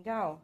Go.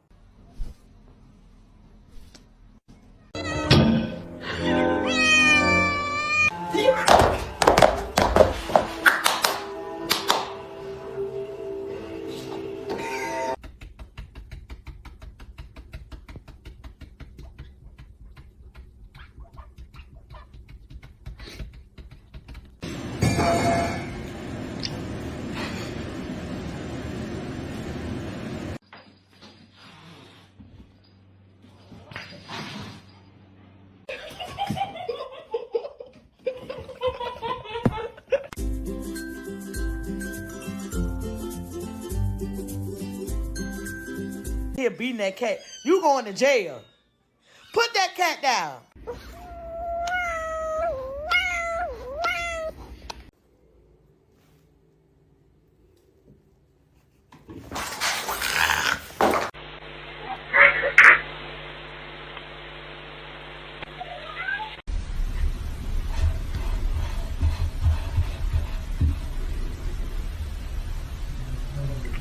Here beating that cat. You going to jail. Put that cat down.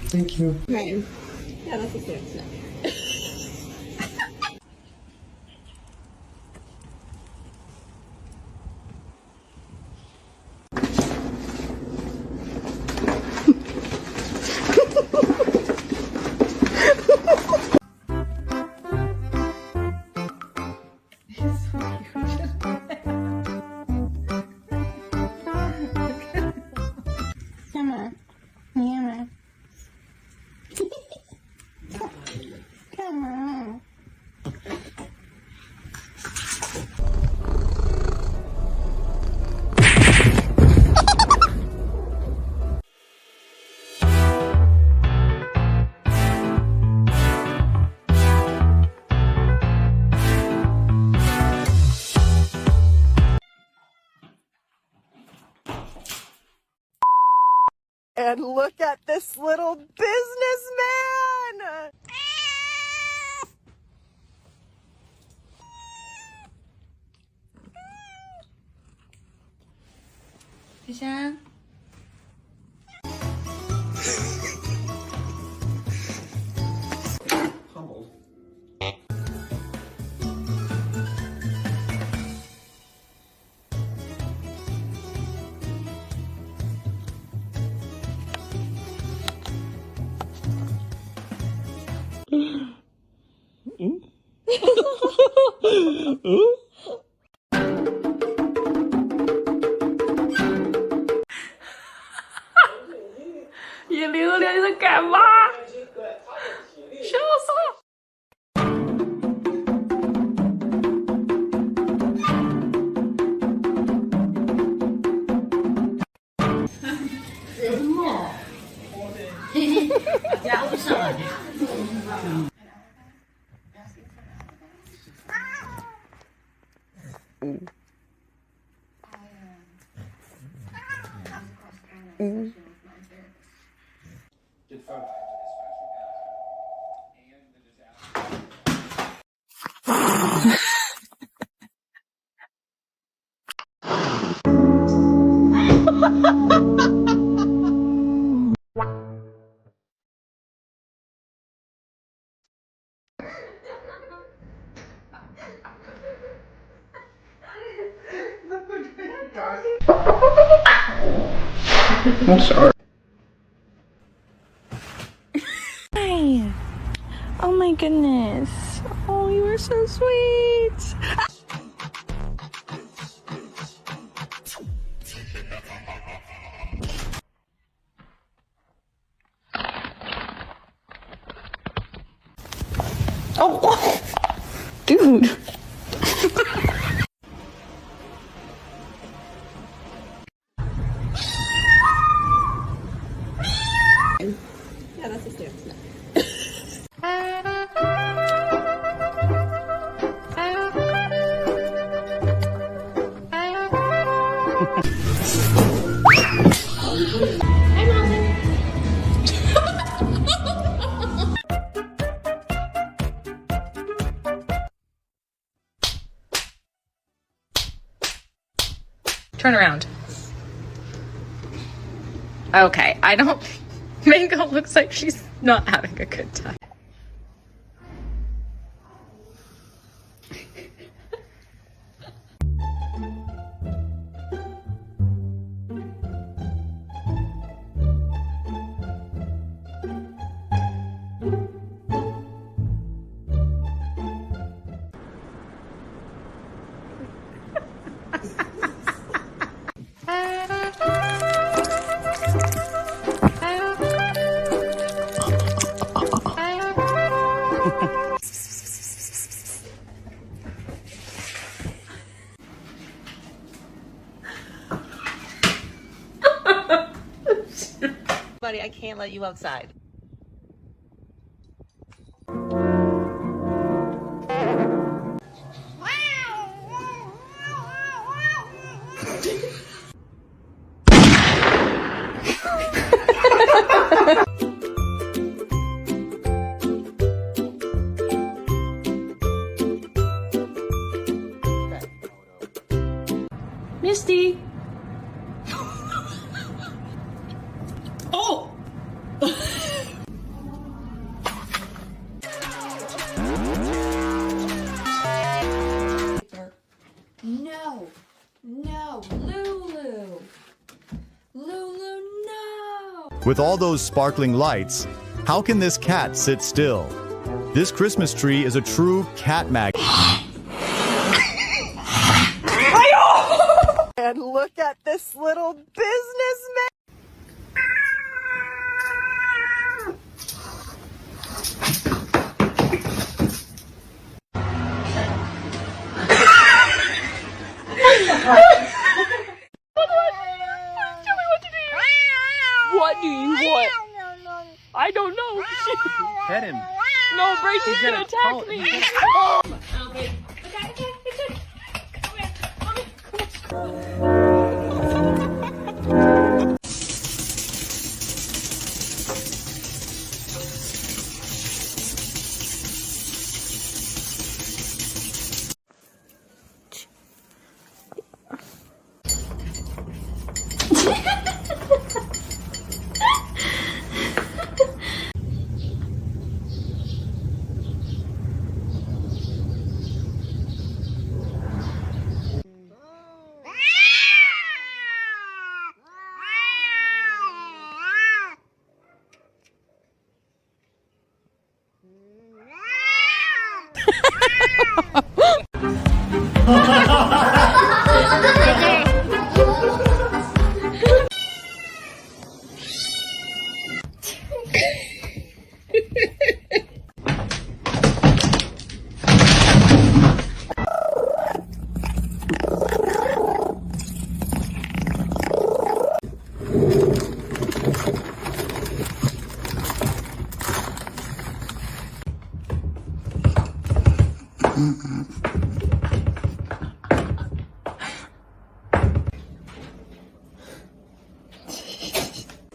Thank you. Right. Ja, das ist jetzt. Come on. Yeah. Come on. And look at this little businessman. Fisher? Humbled.你榴莲你在干嘛？笑死我！人嘛，家务上来。I'm sorry. Hi. Oh my goodness. Oh, you are so sweet. Oh, dude. Ja, das ist jetzt. Turn around. Okay, I don't. Mango looks like she's not having a good time. buddy. I can't let you outside. Misty. Oh! No, no, Lulu. Lulu, no. With all those sparkling lights, how can this cat sit still? This Christmas tree is a true cat magnet. And look at this little businessman. What do you want? I don't know. Pet him. No, Brayden's gonna attack me.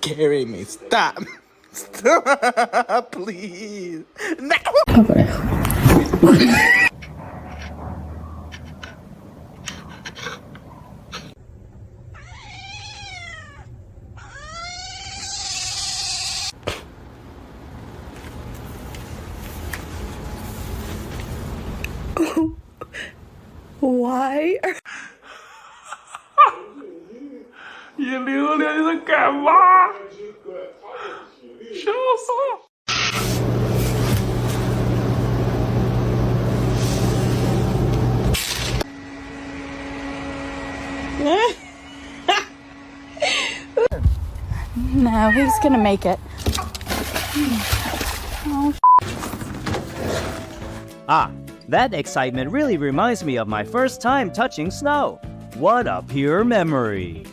Carry me. Stop. Stop, please. No. Why? 你榴莲你在干嘛？笑死我！ No, he's gonna make it. Ah, that excitement really reminds me of my first time touching snow. What a pure memory.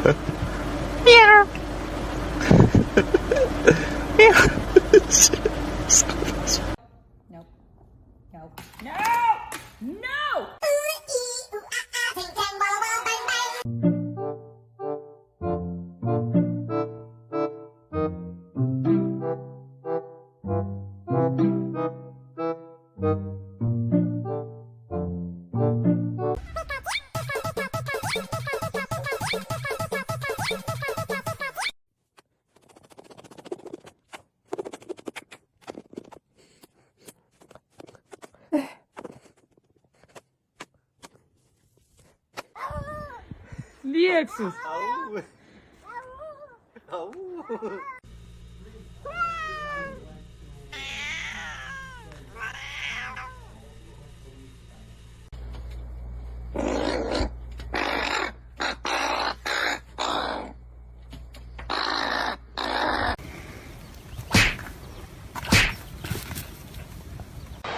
Nope. Nope. No! No! Lexus.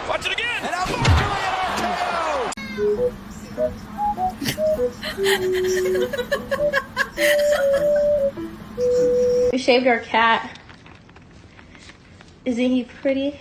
Watch it again! And unfortunately, We shaved our cat. Isn't he pretty?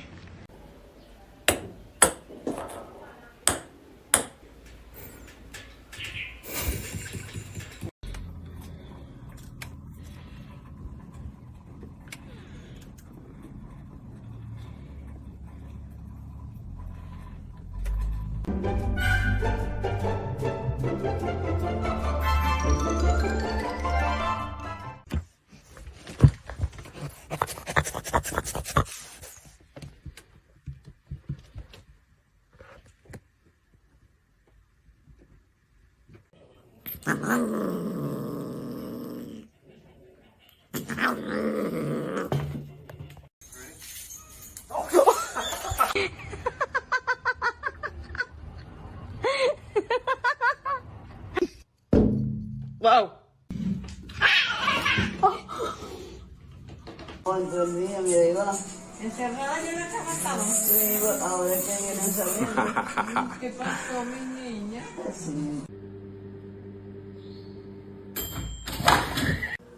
Wow.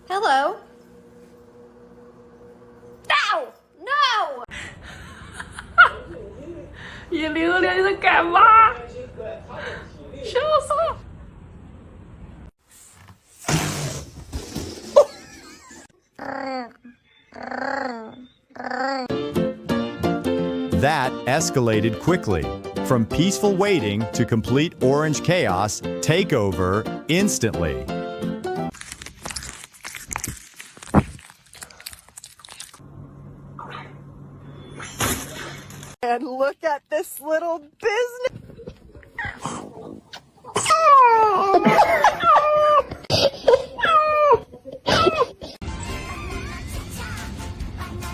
Hello? No! No! 眼灵儿，你在干嘛？笑死我！ That escalated quickly. From peaceful waiting to complete orange chaos, takeover instantly.